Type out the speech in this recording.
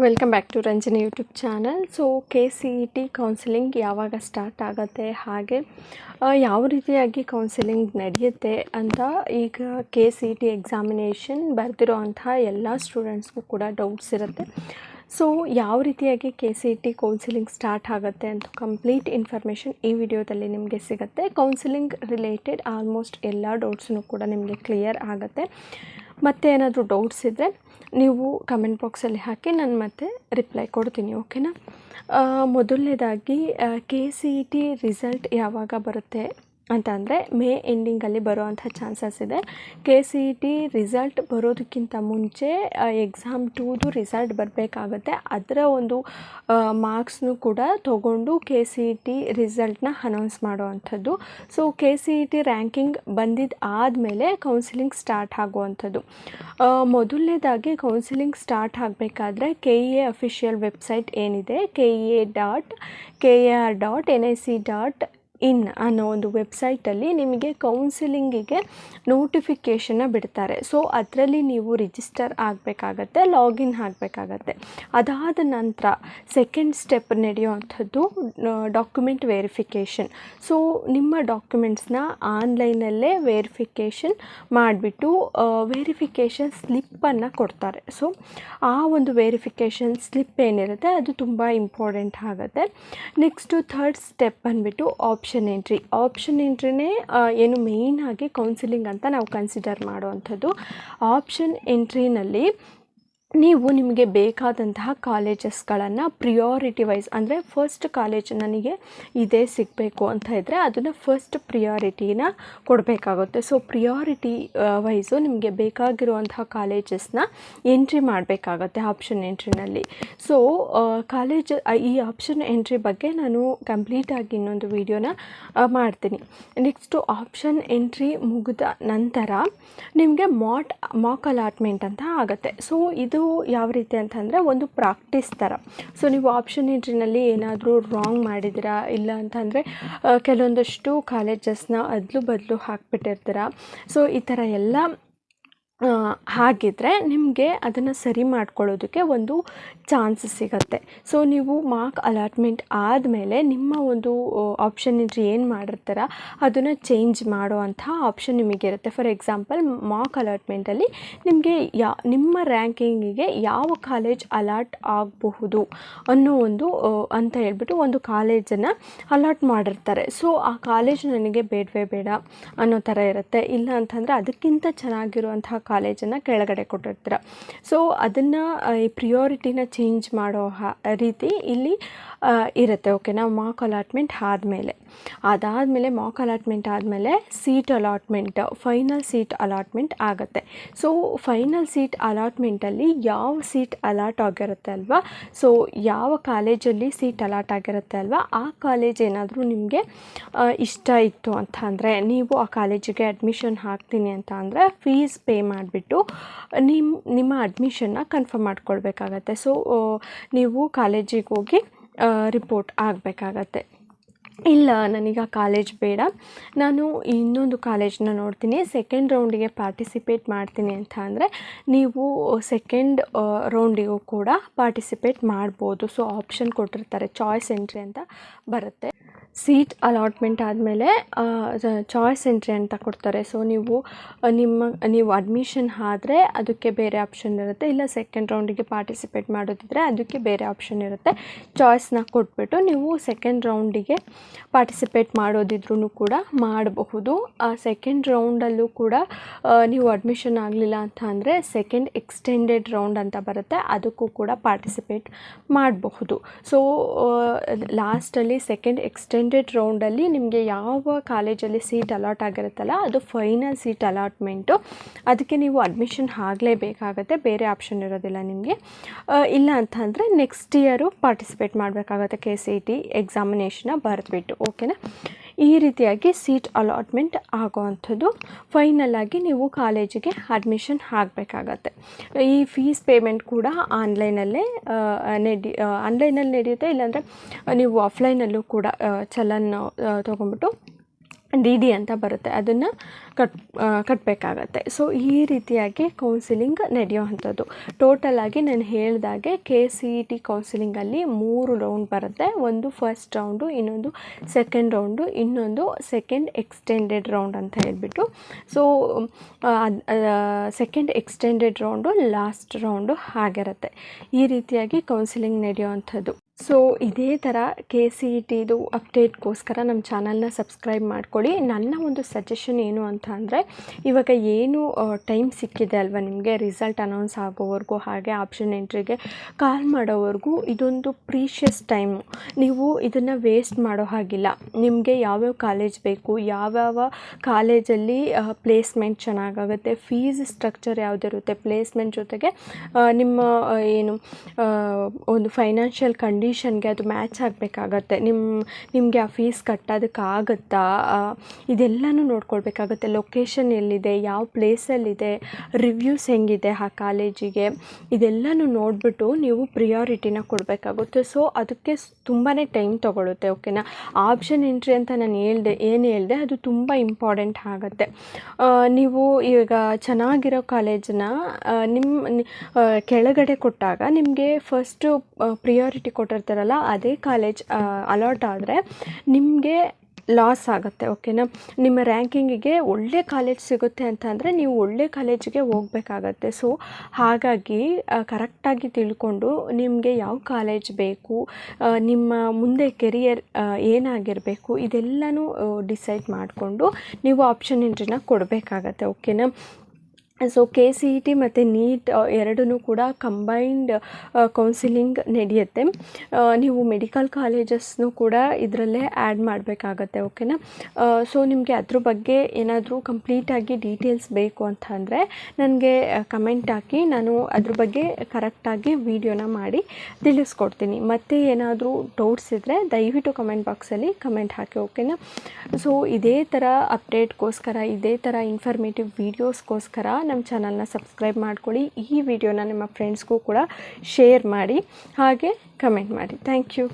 Welcome back to Ranjani YouTube channel. So KCET counselling ಯಾವಾಗ start ಆಗುತ್ತೆ, ಹಾಗೆ ಯಾವ ರೀತಿಯಾಗಿ ಕೌನ್ಸಿಲಿಂಗ್ ನಡೆಯುತ್ತೆ ಅಂತ ಈಗ KCET ಎಕ್ಸಾಮಿನೇಷನ್ ಬರೆದಿರೋ ಅಂತಹ ಎಲ್ಲ ಸ್ಟೂಡೆಂಟ್ಸ್ಗೂ ಕೂಡ ಡೌಟ್ಸ್ ಇರುತ್ತೆ. ಸೊ ಯಾವ ರೀತಿಯಾಗಿ KCET ಕೌನ್ಸಿಲಿಂಗ್ ಸ್ಟಾರ್ಟ್ ಆಗುತ್ತೆ ಅಂತ ಕಂಪ್ಲೀಟ್ ಇನ್ಫಾರ್ಮೇಷನ್ ಈ ವಿಡಿಯೋದಲ್ಲಿ ನಿಮಗೆ ಸಿಗುತ್ತೆ. ಕೌನ್ಸಿಲಿಂಗ್ ರಿಲೇಟೆಡ್ ಆಲ್ಮೋಸ್ಟ್ ಎಲ್ಲ ಡೌಟ್ಸನ್ನು ಕೂಡ ನಿಮಗೆ ಕ್ಲಿಯರ್ ಆಗುತ್ತೆ. ಮತ್ತು ಏನಾದರೂ ಡೌಟ್ಸ್ ಇದ್ದರೆ ನೀವು ಕಮೆಂಟ್ ಬಾಕ್ಸಲ್ಲಿ ಹಾಕಿ ನಾನು ಮತ್ತೆ ರಿಪ್ಲೈ ಕೊಡ್ತೀನಿ, ಓಕೆನಾ. ಮೊದಲನೇದಾಗಿ KCET ರಿಸಲ್ಟ್ ಯಾವಾಗ ಬರುತ್ತೆ ಅಂತ ಅಂದರೆ ಮೇ ಎಂಡಿಂಗಲ್ಲಿ ಬರೋವಂಥ ಚಾನ್ಸಸ್ ಇದೆ. KCET ರಿಸಲ್ಟ್ ಬರೋದಕ್ಕಿಂತ ಮುಂಚೆ ಎಕ್ಸಾಮ್ 2ದು ರಿಸಲ್ಟ್ ಬರಬೇಕಾಗುತ್ತೆ. ಅದರ ಒಂದು ಮಾರ್ಕ್ಸ್ನು ಕೂಡ ತೊಗೊಂಡು KCET ರಿಸಲ್ಟ್ನ ಅನೌನ್ಸ್ ಮಾಡೋವಂಥದ್ದು. ಸೊ KCET ರ್ಯಾಂಕಿಂಗ್ ಬಂದಿದ್ದು ಆದಮೇಲೆ ಕೌನ್ಸಿಲಿಂಗ್ ಸ್ಟಾರ್ಟ್ ಆಗುವಂಥದ್ದು. ಮೊದಲನೇದಾಗಿ ಕೌನ್ಸಿಲಿಂಗ್ ಸ್ಟಾರ್ಟ್ ಆಗಬೇಕಾದ್ರೆ KEA ಅಫಿಷಿಯಲ್ ವೆಬ್ಸೈಟ್ ಏನಿದೆ, kea.kar.nic.in ಅನ್ನೋ ಒಂದು ವೆಬ್ಸೈಟಲ್ಲಿ ನಿಮಗೆ ಕೌನ್ಸಿಲಿಂಗಿಗೆ ನೋಟಿಫಿಕೇಷನ್ನ ಬಿಡ್ತಾರೆ. ಸೊ ಅದರಲ್ಲಿ ನೀವು ರಿಜಿಸ್ಟರ್ ಆಗಬೇಕಾಗತ್ತೆ, ಲಾಗಿನ್ ಆಗಬೇಕಾಗತ್ತೆ. ಅದಾದ ನಂತರ ಸೆಕೆಂಡ್ ಸ್ಟೆಪ್ ನಡೆಯುವಂಥದ್ದು ಡಾಕ್ಯುಮೆಂಟ್ ವೆರಿಫಿಕೇಷನ್. ಸೊ ನಿಮ್ಮ ಡಾಕ್ಯುಮೆಂಟ್ಸ್ನ ಆನ್ಲೈನಲ್ಲೇ ವೆರಿಫಿಕೇಷನ್ ಮಾಡಿಬಿಟ್ಟು ವೆರಿಫಿಕೇಷನ್ ಸ್ಲಿಪ್ಪನ್ನು ಕೊಡ್ತಾರೆ. ಸೊ ಆ ಒಂದು ವೆರಿಫಿಕೇಷನ್ ಸ್ಲಿಪ್ ಏನಿರುತ್ತೆ ಅದು ತುಂಬ ಇಂಪಾರ್ಟೆಂಟ್ ಆಗುತ್ತೆ. ನೆಕ್ಸ್ಟು ಥರ್ಡ್ ಸ್ಟೆಪ್ ಬಂದುಬಿಟ್ಟು ಆಪ್ಷನ್ ಎಂಟ್ರಿನೇ ಏನು ಮೇಯ್ನಾಗಿ ಕೌನ್ಸಿಲಿಂಗ್ ಅಂತ ನಾವು ಕನ್ಸಿಡರ್ ಮಾಡುವಂಥದ್ದು. ಆಪ್ಷನ್ ಎಂಟ್ರಿನಲ್ಲಿ ನೀವು ನಿಮಗೆ ಬೇಕಾದಂತಹ ಕಾಲೇಜಸ್ಗಳನ್ನು ಪ್ರಿಯಾರಿಟಿ ವೈಸ್, ಅಂದರೆ ಫಸ್ಟ್ ಕಾಲೇಜ್ ನನಗೆ ಇದೇ ಸಿಗಬೇಕು ಅಂತ ಇದ್ದರೆ ಅದನ್ನು ಫಸ್ಟ್ ಪ್ರಿಯಾರಿಟಿನ ಕೊಡಬೇಕಾಗುತ್ತೆ. ಸೊ ಪ್ರಿಯಾರಿಟಿ ವೈಸು ನಿಮಗೆ ಬೇಕಾಗಿರುವಂತಹ ಕಾಲೇಜಸ್ನ ಎಂಟ್ರಿ ಮಾಡಬೇಕಾಗತ್ತೆ ಆಪ್ಷನ್ ಎಂಟ್ರಿನಲ್ಲಿ. ಸೊ ಈ ಆಪ್ಷನ್ ಎಂಟ್ರಿ ಬಗ್ಗೆ ನಾನು ಕಂಪ್ಲೀಟಾಗಿ ಇನ್ನೊಂದು ವಿಡಿಯೋನ ಮಾಡ್ತೀನಿ. ನೆಕ್ಸ್ಟು ಆಪ್ಷನ್ ಎಂಟ್ರಿ ಮುಗಿದ ನಂತರ ನಿಮಗೆ ಮಾಕ್ ಅಲಾಟ್ಮೆಂಟ್ ಅಂತ ಆಗುತ್ತೆ. ಸೊ ಇದು ಯಾವ ರೀತಿ ಅಂತಂದರೆ ಒಂದು ಪ್ರಾಕ್ಟೀಸ್ ಥರ. ಸೊ ನೀವು ಆಪ್ಷನ್ ಎಂಟ್ರಿನಲ್ಲಿ ಏನಾದರೂ ರಾಂಗ್ ಮಾಡಿದ್ದೀರಾ, ಇಲ್ಲ ಅಂತಂದರೆ ಕೆಲವೊಂದಷ್ಟು ಕಾಲೇಜಸ್ನ ಅದಲು ಬದಲು ಹಾಕ್ಬಿಟ್ಟಿರ್ತೀರ. ಸೊ ಈ ಥರ ಎಲ್ಲ ಹಾಗಿದ್ರೆ ನಿಮಗೆ ಅದನ್ನು ಸರಿ ಮಾಡ್ಕೊಳ್ಳೋದಕ್ಕೆ ಒಂದು ಚಾನ್ಸ್ ಸಿಗುತ್ತೆ. ಸೊ ನೀವು ಮಾರ್ಕ್ ಅಲಾಟ್ಮೆಂಟ್ ಆದಮೇಲೆ ನಿಮ್ಮ ಒಂದು ಆಪ್ಷನ್ ಎಂಟ್ರಿ ಏನು ಮಾಡಿರ್ತೀರ ಅದನ್ನು ಚೇಂಜ್ ಮಾಡೋ ಅಂಥ ಆಪ್ಷನ್ ನಿಮಗಿರುತ್ತೆ. ಫಾರ್ ಎಕ್ಸಾಂಪಲ್ ಮಾರ್ಕ್ ಅಲಾಟ್ಮೆಂಟಲ್ಲಿ ನಿಮಗೆ ನಿಮ್ಮ ರ್ಯಾಂಕಿಂಗಿಗೆ ಯಾವ ಕಾಲೇಜ್ ಅಲಾಟ್ ಆಗಬಹುದು ಅನ್ನೋ ಒಂದು ಅಂತ ಹೇಳ್ಬಿಟ್ಟು ಒಂದು ಕಾಲೇಜನ್ನು ಅಲಾಟ್ ಮಾಡಿರ್ತಾರೆ. ಸೊ ಆ ಕಾಲೇಜ್ ನನಗೆ ಬೇಡವೇ ಬೇಡ ಅನ್ನೋ ಥರ ಇರುತ್ತೆ. ಇಲ್ಲ ಅಂತಂದರೆ ಅದಕ್ಕಿಂತ ಚೆನ್ನಾಗಿರುವಂಥ ಕಾಲೇಜನ್ನು ಕೆಳಗಡೆ ಕೊಟ್ಟಿರ್ತೀರ. ಸೊ ಅದನ್ನು ಈ ಪ್ರಿಯಾರಿಟಿನ ಚೇಂಜ್ ಮಾಡೋ ರೀತಿ ಇಲ್ಲಿ ಇರುತ್ತೆ, ಓಕೆನಾ. ಮಾರ್ಕ್ ಅಲಾಟ್ಮೆಂಟ್ ಅದಾದಮೇಲೆ ಮಾರ್ಕ್ ಅಲಾಟ್ಮೆಂಟ್ ಆದಮೇಲೆ seat allotment, final seat allotment ಆಗುತ್ತೆ. ಸೊ ಫೈನಲ್ ಸೀಟ್ ಅಲಾಟ್ಮೆಂಟಲ್ಲಿ ಯಾವ ಸೀಟ್ ಅಲಾಟ್ ಆಗಿರುತ್ತೆ ಅಲ್ವಾ, ಸೊ ಯಾವ ಕಾಲೇಜಲ್ಲಿ ಸೀಟ್ ಅಲಾಟ್ ಆಗಿರುತ್ತೆ ಅಲ್ವಾ ಆ ಕಾಲೇಜ್ ಏನಾದರೂ ನಿಮಗೆ ಇಷ್ಟ ಇತ್ತು ಅಂತ ಅಂದರೆ, ನೀವು ಆ ಕಾಲೇಜಿಗೆ ಅಡ್ಮಿಷನ್ ಹಾಕ್ತೀನಿ ಅಂತ ಅಂದರೆ ಫೀಸ್ ಪೇ ಮಾಡಿಬಿಟ್ಟು ನಿಮ್ಮ ಅಡ್ಮಿಷನ್ನ ಕನ್ಫರ್ಮ್ ಮಾಡ್ಕೊಳ್ಬೇಕಾಗತ್ತೆ. ಸೊ ನೀವು ಕಾಲೇಜಿಗೆ ಹೋಗಿ ರಿಪೋರ್ಟ್ ಆಗಬೇಕಾಗತ್ತೆ. ಇಲ್ಲ ನನಗೆ ಆ ಕಾಲೇಜ್ ಬೇಡ, ನಾನು ಇನ್ನೊಂದು ಕಾಲೇಜನ್ನ ನೋಡ್ತೀನಿ, ಸೆಕೆಂಡ್ ರೌಂಡಿಗೆ ಪಾರ್ಟಿಸಿಪೇಟ್ ಮಾಡ್ತೀನಿ ಅಂತ ಅಂದರೆ ನೀವು ಸೆಕೆಂಡ್ ರೌಂಡಿಗೂ ಕೂಡ ಪಾರ್ಟಿಸಿಪೇಟ್ ಮಾಡ್ಬೋದು. ಸೊ ಆಪ್ಷನ್ ಕೊಟ್ಟಿರ್ತಾರೆ, ಚಾಯ್ಸ್ ಎಂಟ್ರಿ ಅಂತ ಬರುತ್ತೆ. ಸೀಟ್ ಅಲಾಟ್ಮೆಂಟ್ ಆದಮೇಲೆ ಚಾಯ್ಸ್ ಎಂಟ್ರಿ ಅಂತ ಕೊಡ್ತಾರೆ. ಸೊ ನೀವು ಅಡ್ಮಿಷನ್ ಆದರೆ ಅದಕ್ಕೆ ಬೇರೆ ಆಪ್ಷನ್ ಇರುತ್ತೆ, ಇಲ್ಲ ಸೆಕೆಂಡ್ ರೌಂಡಿಗೆ ಪಾರ್ಟಿಸಿಪೇಟ್ ಮಾಡೋದಿದ್ರೆ ಅದಕ್ಕೆ ಬೇರೆ ಆಪ್ಷನ್ ಇರುತ್ತೆ. ಚಾಯ್ಸ್ನ ಕೊಟ್ಬಿಟ್ಟು ನೀವು ಸೆಕೆಂಡ್ ರೌಂಡಿಗೆ ಪಾರ್ಟಿಸಿಪೇಟ್ ಮಾಡೋದಿದ್ರೂ ಕೂಡ ಮಾಡಬಹುದು. ಆ ಸೆಕೆಂಡ್ ರೌಂಡಲ್ಲೂ ಕೂಡ ನೀವು ಅಡ್ಮಿಷನ್ ಆಗಲಿಲ್ಲ ಅಂತ ಅಂದರೆ ಸೆಕೆಂಡ್ ಎಕ್ಸ್ಟೆಂಡೆಡ್ ರೌಂಡ್ ಅಂತ ಬರುತ್ತೆ, ಅದಕ್ಕೂ ಕೂಡ ಪಾರ್ಟಿಸಿಪೇಟ್ ಮಾಡಬಹುದು. ಸೊ ಲಾಸ್ಟಲ್ಲಿ ಸೆಕೆಂಡ್ ಎಕ್ಸ್ಟೆಂಡೆಡ್ ರೌಂಡಲ್ಲಿ ನಿಮಗೆ ಯಾವ ಕಾಲೇಜಲ್ಲಿ ಸೀಟ್ ಅಲಾಟ್ ಆಗಿರುತ್ತಲ್ಲ ಅದು ಫೈನಲ್ ಸೀಟ್ ಅಲಾಟ್ಮೆಂಟು, ಅದಕ್ಕೆ ನೀವು ಅಡ್ಮಿಷನ್ ಆಗಲೇಬೇಕಾಗತ್ತೆ, ಬೇರೆ ಆಪ್ಷನ್ ಇರೋದಿಲ್ಲ ನಿಮಗೆ. ಇಲ್ಲ ಅಂತ ಅಂದರೆ ನೆಕ್ಸ್ಟ್ ಇಯರು ಪಾರ್ಟಿಸಿಪೇಟ್ ಮಾಡಬೇಕಾಗತ್ತೆ KCET ಎಕ್ಸಾಮಿನೇಷನ್ನ ಬರೆದ್ಬಿಟ್ಟು, ಓಕೆನಾ. ಈ ರೀತಿಯಾಗಿ ಸೀಟ್ ಅಲಾಟ್ಮೆಂಟ್ ಆಗೋವಂಥದ್ದು. ಫೈನಲಾಗಿ ನೀವು ಕಾಲೇಜಿಗೆ ಅಡ್ಮಿಷನ್ ಆಗಬೇಕಾಗತ್ತೆ. ಈ ಫೀಸ್ ಪೇಮೆಂಟ್ ಕೂಡ ಆನ್ಲೈನಲ್ಲಿ ನಡೆಯುತ್ತೆ, ಇಲ್ಲಾಂದರೆ ನೀವು ಆಫ್ಲೈನಲ್ಲೂ ಕೂಡ ಚಲನ್ ತೊಗೊಂಬಿಟ್ಟು DD ಅಂತ ಬರುತ್ತೆ, ಅದನ್ನು ಕಟ್ಟಬೇಕಾಗತ್ತೆ. ಸೊ ಈ ರೀತಿಯಾಗಿ ಕೌನ್ಸಿಲಿಂಗ್ ನಡೆಯುವಂಥದ್ದು. ಟೋಟಲಾಗಿ ನಾನು ಹೇಳಿದಾಗೆ KCET ಕೌನ್ಸಿಲಿಂಗಲ್ಲಿ 3 ರೌಂಡ್ ಬರುತ್ತೆ. ಒಂದು ಫಸ್ಟ್ ರೌಂಡು, ಇನ್ನೊಂದು ಸೆಕೆಂಡ್ ರೌಂಡು, ಇನ್ನೊಂದು ಸೆಕೆಂಡ್ ಎಕ್ಸ್ಟೆಂಡೆಡ್ ರೌಂಡ್ ಅಂತ ಹೇಳ್ಬಿಟ್ಟು. So second extended round last round ಆಗಿರುತ್ತೆ. ಈ ರೀತಿಯಾಗಿ ಕೌನ್ಸಿಲಿಂಗ್ ನಡೆಯುವಂಥದ್ದು. ಸೊ ಇದೇ ಥರ KCETದು ಅಪ್ಡೇಟ್ಗೋಸ್ಕರ ನಮ್ಮ ಚಾನಲ್ನ ಸಬ್ಸ್ಕ್ರೈಬ್ ಮಾಡ್ಕೊಳ್ಳಿ. ನನ್ನ ಒಂದು ಸಜೆಷನ್ ಏನು ಅಂತ ಅಂದರೆ, ಇವಾಗ ಏನು ಟೈಮ್ ಸಿಕ್ಕಿದೆ ಅಲ್ವಾ ನಿಮಗೆ ರಿಸಲ್ಟ್ ಅನೌನ್ಸ್ ಆಗೋವರೆಗೂ, ಹಾಗೆ ಆಪ್ಷನ್ ಎಂಟ್ರಿಗೆ ಕಾಲ್ ಮಾಡೋವರೆಗೂ, ಇದೊಂದು ಪ್ರೀಷಿಯಸ್ ಟೈಮು. ನೀವು ಇದನ್ನು ವೇಸ್ಟ್ ಮಾಡೋ ಹಾಗಿಲ್ಲ. ನಿಮಗೆ ಯಾವ್ಯಾವ ಕಾಲೇಜ್ ಬೇಕು, ಯಾವ್ಯಾವ ಕಾಲೇಜಲ್ಲಿ ಪ್ಲೇಸ್ಮೆಂಟ್ ಚೆನ್ನಾಗಾಗುತ್ತೆ, ಫೀಸ್ ಸ್ಟ್ರಕ್ಚರ್ ಯಾವುದಿರುತ್ತೆ, ಪ್ಲೇಸ್ಮೆಂಟ್ ಜೊತೆಗೆ ನಿಮ್ಮ ಏನು ಒಂದು ಫೈನಾನ್ಷಿಯಲ್ ಕಂಡೀಷನ್ಗೆ ಅದು ಮ್ಯಾಚ್ ಆಗಬೇಕಾಗತ್ತೆ. ನಿಮಗೆ ಆ ಫೀಸ್ ಕಟ್ಟೋದಕ್ಕಾಗತ್ತಾ, ಇದೆಲ್ಲನೂ ನೋಡ್ಕೊಳ್ಬೇಕಾಗತ್ತೆ. ಲೊಕೇಶನ್ ಎಲ್ಲಿದೆ, ಯಾವ ಪ್ಲೇಸಲ್ಲಿದೆ, ರಿವ್ಯೂಸ್ ಹೆಂಗಿದೆ ಆ ಕಾಲೇಜಿಗೆ, ಇದೆಲ್ಲನೂ ನೋಡಿಬಿಟ್ಟು ನೀವು ಪ್ರಿಯಾರಿಟಿನ ಕೊಡಬೇಕಾಗುತ್ತೆ. ಸೊ ಅದಕ್ಕೆ ತುಂಬಾ ಟೈಮ್ ತೊಗೊಳುತ್ತೆ. ಓಕೆನಾ. ಆಪ್ಷನ್ ಎಂಟ್ರಿ ಅಂತ ನಾನು ಹೇಳಿದೆ ಅದು ತುಂಬ ಇಂಪಾರ್ಟೆಂಟ್ ಆಗುತ್ತೆ. ನೀವು ಈಗ ಚೆನ್ನಾಗಿರೋ ಕಾಲೇಜನ್ನ ಕೆಳಗಡೆ ಕೊಟ್ಟಾಗ ನಿಮಗೆ ಫಸ್ಟು ಪ್ರಿಯಾರಿಟಿ ಕೊಟ್ಟಿರ್ತಾರಲ್ಲ, ಅದೇ ಕಾಲೇಜ್ ಅಲಾಟ್ ಆದರೆ ನಿಮಗೆ ಲಾಸ್ ಆಗುತ್ತೆ. ಓಕೆನಾ. ನಿಮ್ಮ ರ್ಯಾಂಕಿಂಗಿಗೆ ಒಳ್ಳೆ ಕಾಲೇಜ್ ಸಿಗುತ್ತೆ ಅಂತ ಅಂದರೆ ನೀವು ಒಳ್ಳೆ ಕಾಲೇಜಿಗೆ ಹೋಗಬೇಕಾಗತ್ತೆ. ಸೊ ಹಾಗಾಗಿ ಕರೆಕ್ಟಾಗಿ ತಿಳ್ಕೊಂಡು ನಿಮಗೆ ಯಾವ ಕಾಲೇಜ್ ಬೇಕು, ನಿಮ್ಮ ಮುಂದೆ ಕೆರಿಯರ್ ಏನಾಗಿರಬೇಕು, ಇದೆಲ್ಲನೂ ಡಿಸೈಡ್ ಮಾಡಿಕೊಂಡು ನೀವು ಆಪ್ಷನ್ ಎಂಟ್ರಿನ ಕೊಡಬೇಕಾಗತ್ತೆ. ಓಕೆನಾ. ಸೊ KCET ಮತ್ತು NEET ಎರಡೂ ಕೂಡ ಕಂಬೈನ್ಡ್ ಕೌನ್ಸಿಲಿಂಗ್ ನಡೆಯುತ್ತೆ. ನೀವು ಮೆಡಿಕಲ್ ಕಾಲೇಜಸ್ನು ಕೂಡ ಇದರಲ್ಲೇ ಆ್ಯಡ್ ಮಾಡಬೇಕಾಗತ್ತೆ. ಓಕೆನಾ. ಸೊ ನಿಮಗೆ ಅದ್ರ ಬಗ್ಗೆ ಏನಾದರೂ ಕಂಪ್ಲೀಟಾಗಿ ಡೀಟೇಲ್ಸ್ ಬೇಕು ಅಂತ ಅಂದರೆ ನನಗೆ ಕಮೆಂಟ್ ಹಾಕಿ, ನಾನು ಅದ್ರ ಬಗ್ಗೆ ಕರೆಕ್ಟಾಗಿ ವಿಡಿಯೋನ ಮಾಡಿ ತಿಳಿಸ್ಕೊಡ್ತೀನಿ. ಮತ್ತು ಏನಾದರೂ ಡೌಟ್ಸ್ ಇದ್ದರೆ ದಯವಿಟ್ಟು ಕಮೆಂಟ್ ಬಾಕ್ಸಲ್ಲಿ ಕಮೆಂಟ್ ಹಾಕಿ. ಓಕೆನಾ. ಸೊ ಇದೇ ಥರ ಅಪ್ಡೇಟ್ಗೋಸ್ಕರ, ಇದೇ ಥರ ಇನ್ಫಾರ್ಮೇಟಿವ್ ವೀಡಿಯೋಸ್ಗೋಸ್ಕರ ನಮ್ಮ ಚಾನಲ್ನ ಸಬ್ಸ್ಕ್ರೈಬ್ ಮಾಡ್ಕೊಳ್ಳಿ. ಈ ವಿಡಿಯೋನ ನಿಮ್ಮ ಫ್ರೆಂಡ್ಸ್ಗೂ ಕೂಡ ಶೇರ್ ಮಾಡಿ, ಹಾಗೆ ಕಮೆಂಟ್ ಮಾಡಿ. Thank you.